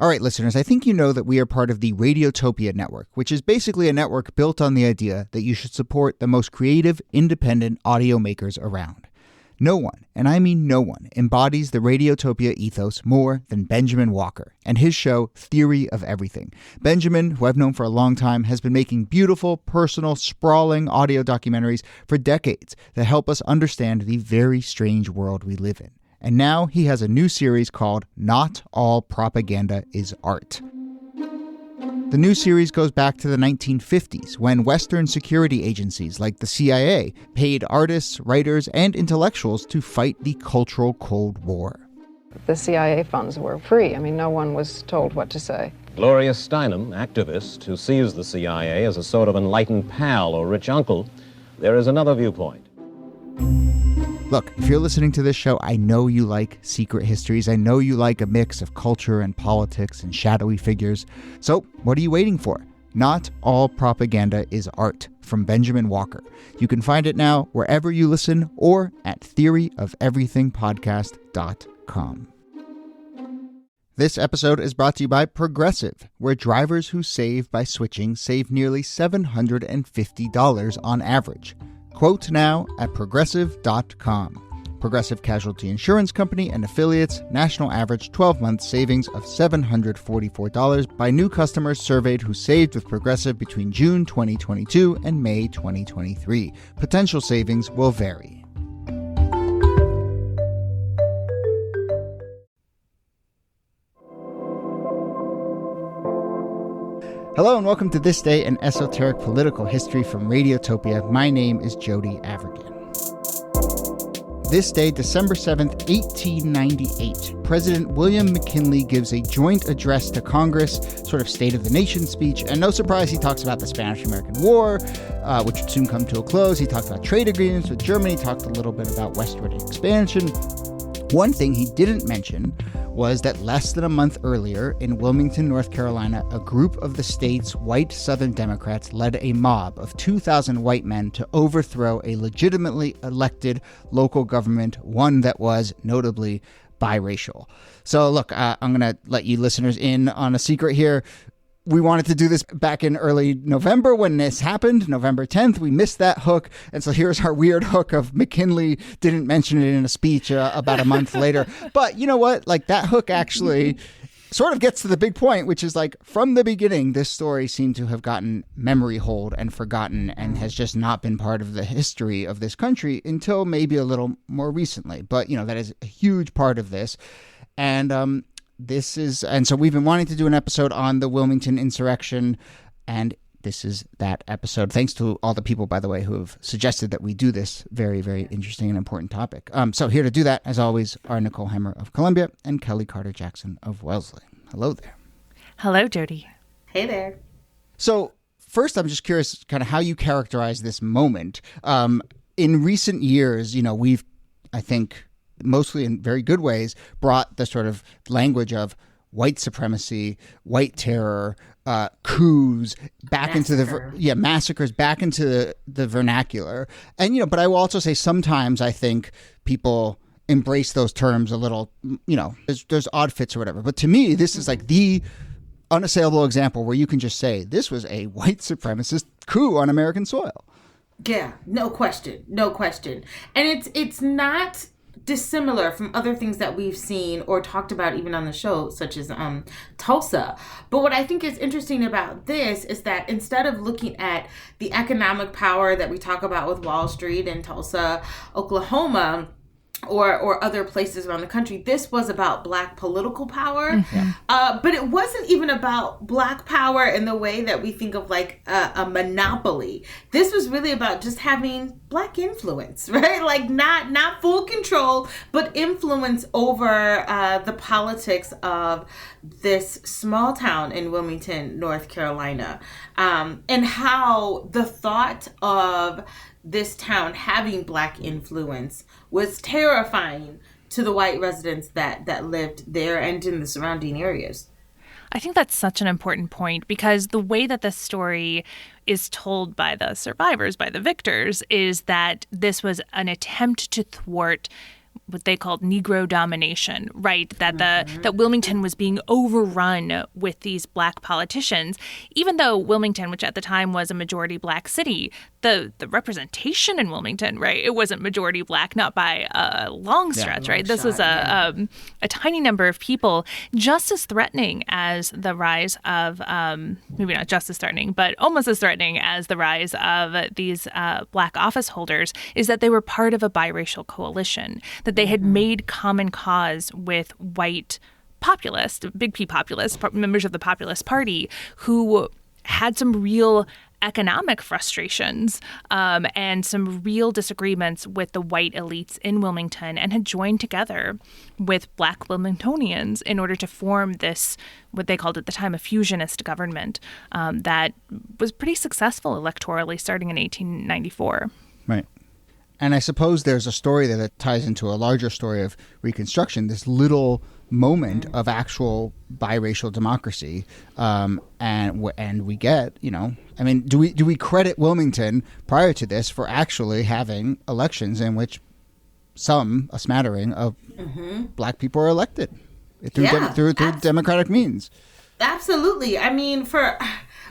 All right, listeners, I think you know that we are part of the Radiotopia network, which is basically a network built on the idea that you should support the most creative, independent audio makers around. No one, and I mean no one, embodies the Radiotopia ethos more than Benjamin Walker and his show Theory of Everything. Benjamin, who I've known for a long time, has been making beautiful, personal, sprawling audio documentaries for decades that help us understand the very strange world we live in. And now he has a new series called Not All Propaganda is Art. The new series goes back to the 1950s, when Western security agencies like the CIA paid artists, writers, and intellectuals to fight the cultural Cold War. The CIA funds were free. I mean, no one was told what to say. Gloria Steinem, activist who sees the CIA as a sort of enlightened pal or rich uncle, there is another viewpoint. Look, if you're listening to this show, I know you like secret histories. I know you like a mix of culture and politics and shadowy figures. So what are you waiting for? Not All Propaganda is Art from Benjamin Walker. You can find it now wherever you listen or at theoryofeverythingpodcast.com. This episode is brought to you by Progressive, where drivers who save by switching save nearly $750 on average. Quote now at progressive.com. Progressive Casualty Insurance Company and affiliates, national average 12-month savings of $744 by new customers surveyed who saved with Progressive between June 2022 and May 2023. Potential savings will vary. Hello and welcome to This Day in Esoteric Political History from Radiotopia. My name is Jody Avergan. This day, December 7th, 1898, President William McKinley gives a joint address to Congress, sort of State of the Nation speech, and no surprise, he talks about the Spanish-American War, which would soon come to a close. He talked about trade agreements with Germany, talked a little bit about westward expansion. One thing he didn't mention was that less than a month earlier in Wilmington, North Carolina, a group of the state's white Southern Democrats led a mob of 2,000 white men to overthrow a legitimately elected local government, one that was notably biracial. So look, I'm going to let you listeners in on a secret here. We wanted to do this back in early November when this happened, November 10th. We missed that hook. And so here's our weird hook of McKinley didn't mention it in a speech about a month later. But you know what? Like, that hook actually sort of gets to the big point, which is like, from the beginning, this story seemed to have gotten memory hold and forgotten and has just not been part of the history of this country until maybe a little more recently. But, you know, that is a huge part of this. And so we've been wanting to do an episode on the Wilmington insurrection, and this is that episode. Thanks to all the people, by the way, who have suggested that we do this very, very interesting and important topic. So here to do that, as always, are Nicole Hemmer of Columbia and Kellie Carter-Jackson of Wellesley. Hello there. Hello, Jody. Hey there. So first, I'm just curious kind of how you characterize this moment. In recent years, you know, we've, I think, mostly in very good ways, brought the sort of language of white supremacy, white terror, coups back into the massacres back into the vernacular. And, you know, but I will also say sometimes I think people embrace those terms a little, you know, there's odd fits or whatever. But to me, this is like the unassailable example where you can just say this was a white supremacist coup on American soil. Yeah, no question. And it's not dissimilar from other things that we've seen or talked about even on the show, such as Tulsa. But what I think is interesting about this is that instead of looking at the economic power that we talk about with Wall Street and Tulsa, Oklahoma, or other places around the country, this was about Black political power. Mm-hmm. But it wasn't even about Black power in the way that we think of like a monopoly. This was really about just having Black influence, right? Like not full control, but influence over the politics of this small town in Wilmington, North Carolina. And how the thought of this town having Black influence was terrifying to the white residents that lived there and in the surrounding areas. I think that's such an important point because the way that this story is told by the survivors, by the victors, is that this was an attempt to thwart what they called Negro domination, right? That that Wilmington was being overrun with these black politicians, even though Wilmington, which at the time was a majority black city, the representation in Wilmington, right? It wasn't majority black, not by a long stretch, right? This was a tiny number of people, just as threatening as the rise of, maybe not just as threatening, but almost as threatening as the rise of these black office holders, is that they were part of a biracial coalition, that they had made common cause with white populists, big P populists, members of the Populist Party, who had some real economic frustrations and some real disagreements with the white elites in Wilmington, and had joined together with black Wilmingtonians in order to form this, what they called at the time, a fusionist government that was pretty successful electorally starting in 1894. Right. And I suppose there's a story there that ties into a larger story of Reconstruction, this little moment of actual biracial democracy. And we get, I mean, do we credit Wilmington prior to this for actually having elections in which a smattering of black people are elected through democratic means? Absolutely. I mean,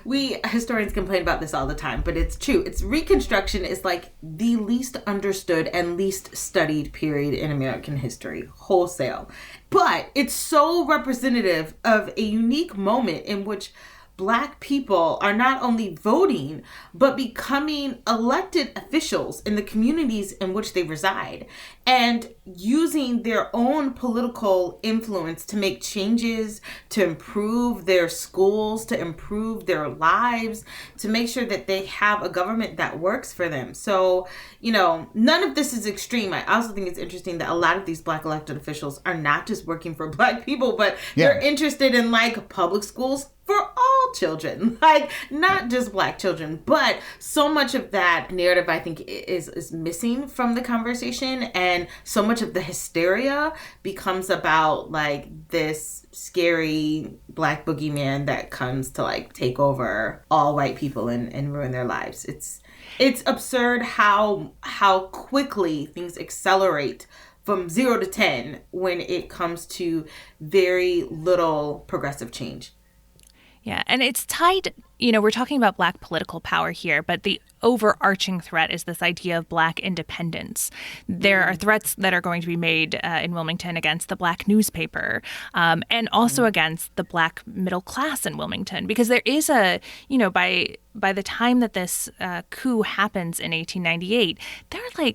we historians complain about this all the time, but it's true. Reconstruction is like the least understood and least studied period in American history, wholesale. But it's so representative of a unique moment in which Black people are not only voting, but becoming elected officials in the communities in which they reside, and using their own political influence to make changes, to improve their schools, to improve their lives, to make sure that they have a government that works for them. So, none of this is extreme. I also think it's interesting that a lot of these Black elected officials are not just working for Black people, but they're interested in public schools for all children, not just Black children. But so much of that narrative, I think, is missing from the conversation. And so much of the hysteria becomes about this scary Black boogeyman that comes to take over all white people and ruin their lives. It's absurd how quickly things accelerate from 0 to 10 when it comes to very little progressive change. Yeah, and it's tied, we're talking about Black political power here, but the overarching threat is this idea of Black independence. There are threats that are going to be made in Wilmington against the Black newspaper and also against the Black middle class in Wilmington, because there is by the time that this coup happens in 1898, there are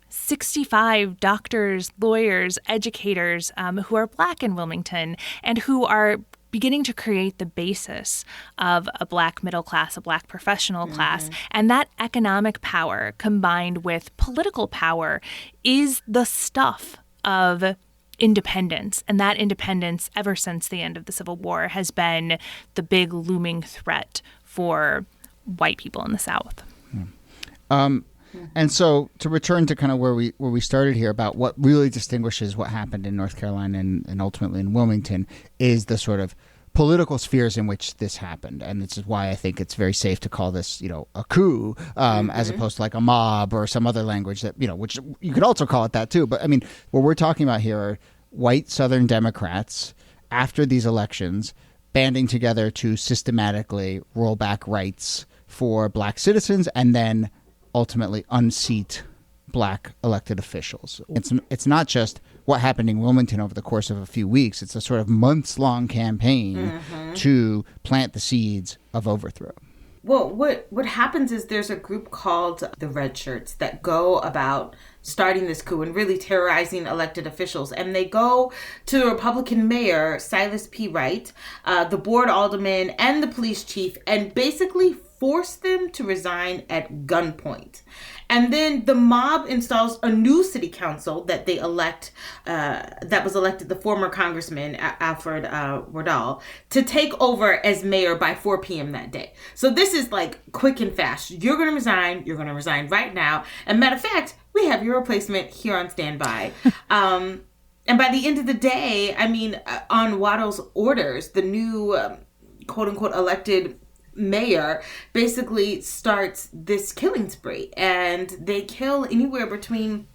65 doctors, lawyers, educators who are Black in Wilmington and who are beginning to create the basis of a Black middle class, a Black professional class. And that economic power combined with political power is the stuff of independence. And that independence, ever since the end of the Civil War, has been the big looming threat for white people in the South. And so to return to kind of where we started here about what really distinguishes what happened in North Carolina and ultimately in Wilmington is the sort of political spheres in which this happened. And this is why I think it's very safe to call this, a coup, as opposed to a mob or some other language that, which you could also call it that too. But I mean, what we're talking about here are white Southern Democrats after these elections banding together to systematically roll back rights for Black citizens and then ultimately unseat Black elected officials. It's not just what happened in Wilmington over the course of a few weeks. It's a sort of months-long campaign to plant the seeds of overthrow. Well, what happens is there's a group called the Red Shirts that go about starting this coup and really terrorizing elected officials. And they go to the Republican mayor, Silas P. Wright, the board alderman, and the police chief, and basically force them to resign at gunpoint. And then the mob installs a new city council that they elect, that was elected the former Congressman Alfred Wardell, to take over as mayor by 4 p.m. that day. So this is quick and fast. You're going to resign. You're going to resign right now. And matter of fact, we have your replacement here on standby. And by the end of the day, I mean, on Waddell's orders, the new quote unquote elected mayor basically starts this killing spree, and they kill anywhere between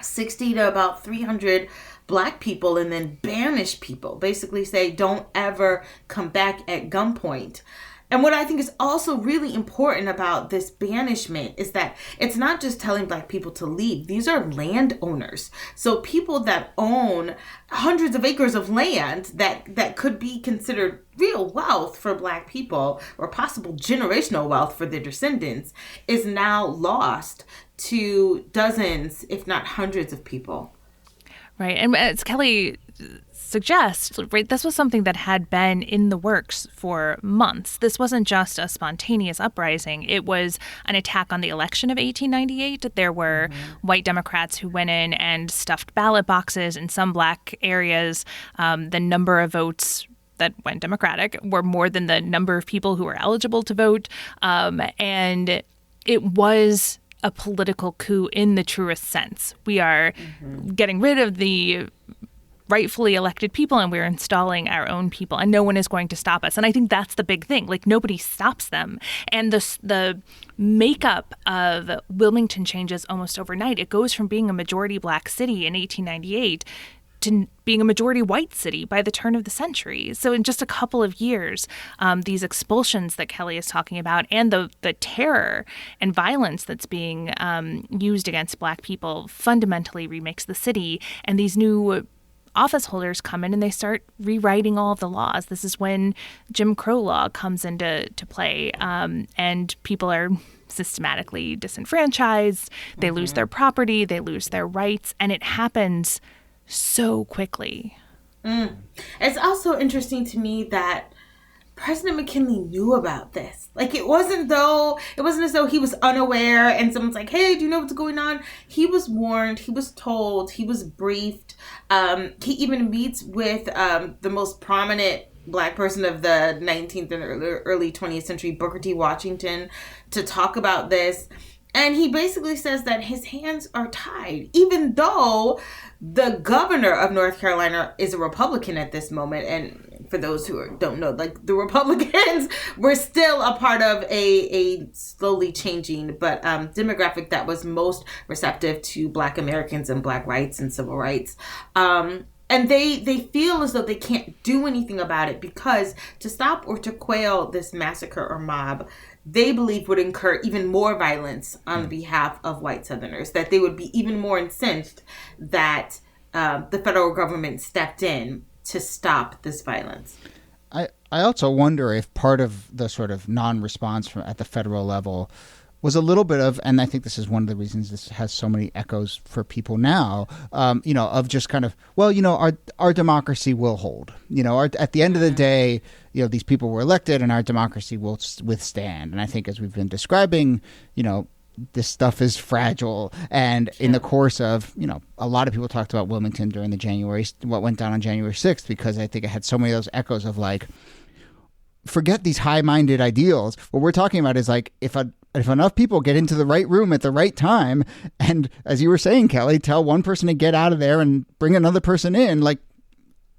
60 to about 300 Black people and then banish people, basically say, don't ever come back at gunpoint. And what I think is also really important about this banishment is that it's not just telling Black people to leave. These are landowners. So people that own hundreds of acres of land that could be considered real wealth for Black people or possible generational wealth for their descendants is now lost to dozens, if not hundreds of people. Right. And as Kellie suggests, right, this was something that had been in the works for months. This wasn't just a spontaneous uprising. It was an attack on the election of 1898. There were white Democrats who went in and stuffed ballot boxes in some Black areas. The number of votes that went Democratic were more than the number of people who were eligible to vote. And it was a political coup in the truest sense. We are getting rid of the rightfully elected people and we're installing our own people, and no one is going to stop us. And I think that's the big thing. Like, nobody stops them. And the makeup of Wilmington changes almost overnight. It goes from being a majority Black city in 1898 to being a majority white city by the turn of the century. So in just a couple of years, these expulsions that Kellie is talking about and the terror and violence that's being used against Black people fundamentally remakes the city. And these new office holders come in and they start rewriting all of the laws. This is when Jim Crow law comes into play, and people are systematically disenfranchised. They lose their property, they lose their rights, and it happens so quickly. It's also interesting to me that President McKinley knew about this. Like, it wasn't as though he was unaware and someone's like, hey, do you know what's going on? He was warned, he was told, he was briefed. He even meets with the most prominent Black person of the 19th and early 20th century, Booker T. Washington, to talk about this. And he basically says that his hands are tied, even though the governor of North Carolina is a Republican at this moment. And for those who don't know, like, the Republicans were still a part of a slowly changing but demographic that was most receptive to Black Americans and Black rights and civil rights. And they feel as though they can't do anything about it because to stop or to quail this massacre or mob, they believe would incur even more violence on behalf of white Southerners, that they would be even more incensed that the federal government stepped in to stop this violence. I also wonder if part of the sort of non-response at the federal level was a little bit of, and I think this is one of the reasons this has so many echoes for people now, of just kind of, well, our democracy will hold. At the end of the day, these people were elected and our democracy will withstand. And I think as we've been describing, this stuff is fragile. And in the course of, a lot of people talked about Wilmington during what went down on January 6th, because I think it had so many of those echoes of like, forget these high-minded ideals. What we're talking about is like, if enough people get into the right room at the right time, and as you were saying, Kellie, tell one person to get out of there and bring another person in, like,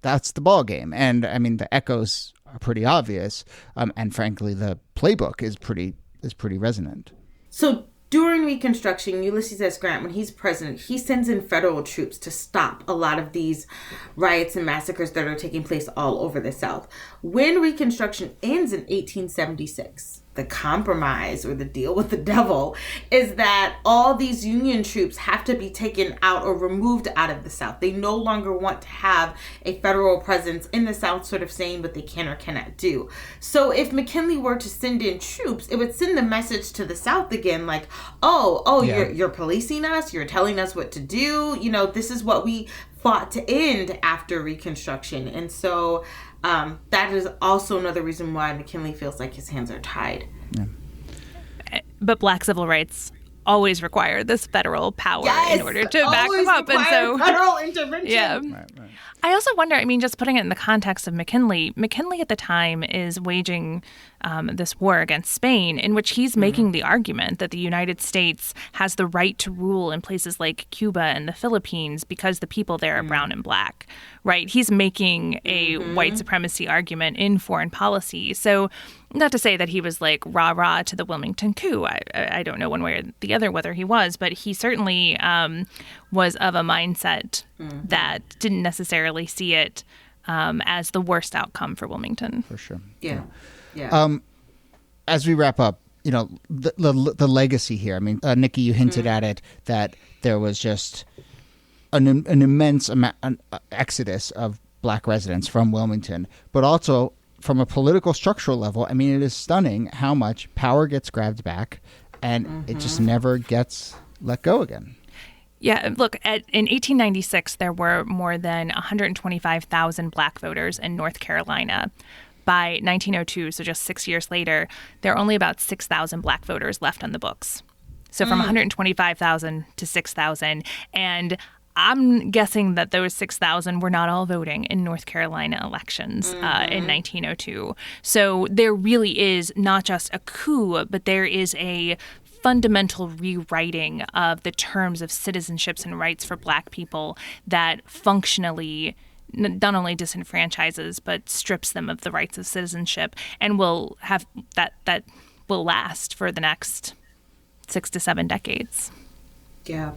that's the ball game. And I mean, the echoes are pretty obvious, and frankly, the playbook is pretty resonant. So during Reconstruction, Ulysses S. Grant, when he's president, he sends in federal troops to stop a lot of these riots and massacres that are taking place all over the South. When Reconstruction ends in 1876, the compromise or the deal with the devil is that all these Union troops have to be taken out or removed out of the South. They no longer want to have a federal presence in the South, sort of saying what they can or cannot do. So if McKinley were to send in troops, it would send the message to the South again, like, you're policing us, you're telling us what to do. This is what we fought to end after Reconstruction. And so that is also another reason why McKinley feels like his hands are tied. Yeah. But Black civil rights always require this federal power in order to back them up. And so federal intervention. Yeah. Right. I also wonder, just putting it in the context of McKinley at the time is waging this war against Spain, in which he's making the argument that the United States has the right to rule in places like Cuba and the Philippines because the people there are brown and Black, right? He's making a white supremacy argument in foreign policy. So Not to say that he was like rah-rah to the Wilmington coup. I don't know one way or the other whether he was, but he certainly was of a mindset that didn't necessarily see it as the worst outcome for Wilmington. For sure. Yeah. As we wrap up, the legacy here. I mean, NIki, you hinted at it, that there was just an immense exodus of Black residents from Wilmington, but also from a political structural level, I mean, it is stunning how much power gets grabbed back and it just never gets let go again. Yeah, look, in 1896, there were more than 125,000 Black voters in North Carolina. By 1902, so just 6 years later, there are only about 6,000 Black voters left on the books. So from 125,000 to 6,000. And I'm guessing that those 6,000 were not all voting in North Carolina elections in 1902. So there really is not just a coup, but there is a fundamental rewriting of the terms of citizenships and rights for Black people that functionally not only disenfranchises but strips them of the rights of citizenship, and will have that will last for the next 6 to 7 decades. Yeah.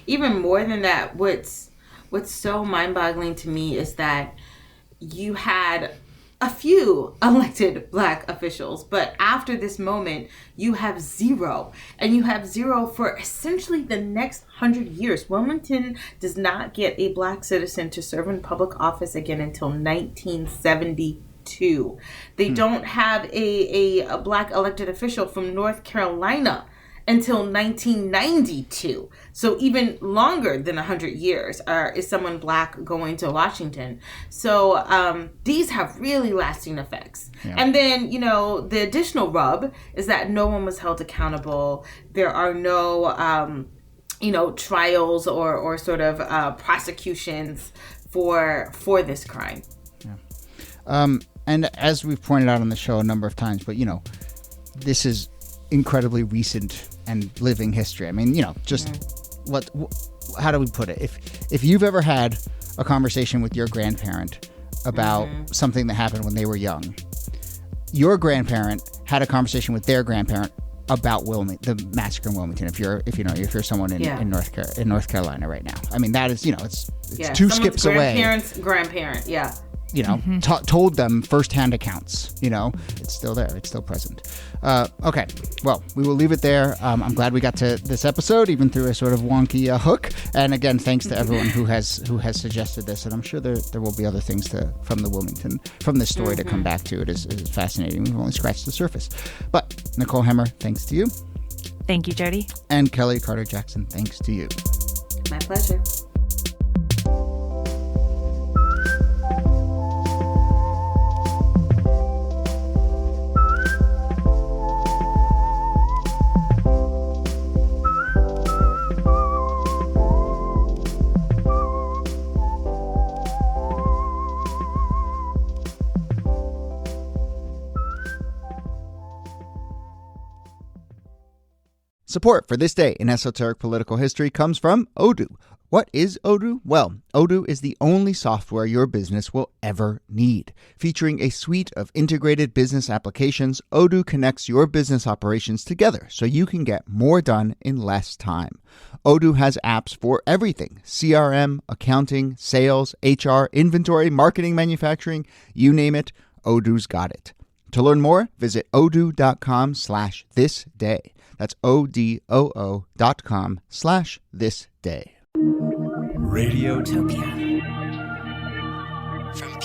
Even more than that, what's so mind-boggling to me is that you had a few elected Black officials, but after this moment, you have zero. And you have zero for essentially the next 100 years. Wilmington does not get a Black citizen to serve in public office again until 1972. They don't have a Black elected official from North Carolina until 1992. So even longer than 100 years is someone Black going to Washington. So these have really lasting effects. Yeah. And then, the additional rub is that no one was held accountable. There are no, trials or sort of prosecutions for this crime. Yeah. And as we've pointed out on the show a number of times, but, this is incredibly recent and living history. I mean, how do we put it? If you've ever had a conversation with your grandparent about something that happened when they were young, your grandparent had a conversation with their grandparent about the massacre in Wilmington. If you're someone in North Carolina right now, I mean, that is, it's two skips away. Grandparent, yeah. Told them firsthand accounts. It's still there. It's still present. Okay. Well, we will leave it there. I'm glad we got to this episode, even through a sort of wonky hook. And again, thanks to everyone who has suggested this. And I'm sure there will be other things from this story to come back to. It is fascinating. We've only scratched the surface. But Nicole Hemmer, thanks to you. Thank you, Jody. And Kellie Carter Jackson, thanks to you. My pleasure. Support for This Day in Esoteric Political History comes from Odoo. What is Odoo? Well, Odoo is the only software your business will ever need. Featuring a suite of integrated business applications, Odoo connects your business operations together so you can get more done in less time. Odoo has apps for everything: CRM, accounting, sales, HR, inventory, marketing, manufacturing, you name it, Odoo's got it. To learn more, visit odoo.com/thisday. That's odoo.com/thisday. Radiotopia. From